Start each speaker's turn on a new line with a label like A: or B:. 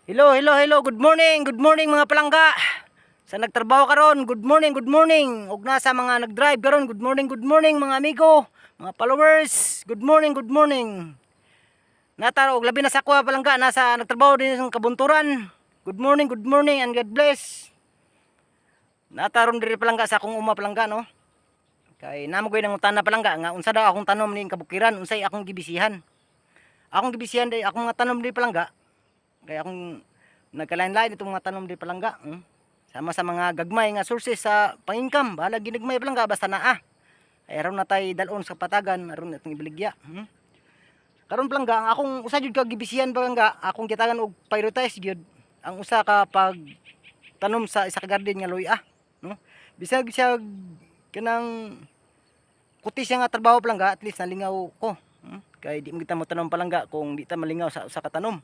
A: Hello, hello, hello. Good morning mga palangga. Sa nagtrabaho karon, good morning, good morning. Ug na sa mga nagdrive karon, good morning mga amigo, mga followers. Good morning, good morning. Nataro og labi na sa kuha palangga nasa nagtrabaho din sa kabunturan. Good morning and God bless. Nataron diri palangga sa akong uma palangga no. Kay namo gyud nang utana palangga nga unsa daw akong tanom ning kabukiran, unsay akong gibisihan. Akong gibisihan day akong mga tanom diri palangga. Kaya akong nagkalain-lain itong mga tanom di palangga. Sama sa mga gagmay nga sources sa pang-income. Bahala ginagmay palangga basta naa. Ay aron na tay dalon sa patagan, aron natong ibaligya. Karon palangga, ang akong usa jud ka gibisihan palangga, akong gitagan og prioritize jud ang usa ka pag tanom sa isa ka garden nga luya, no? Bisag siya kanang kuti siya nga trabaho palangga, at least nalingaw ko. Kay di mo kita mo tanom palangga kung di ta malingaw sa usa ka tanom.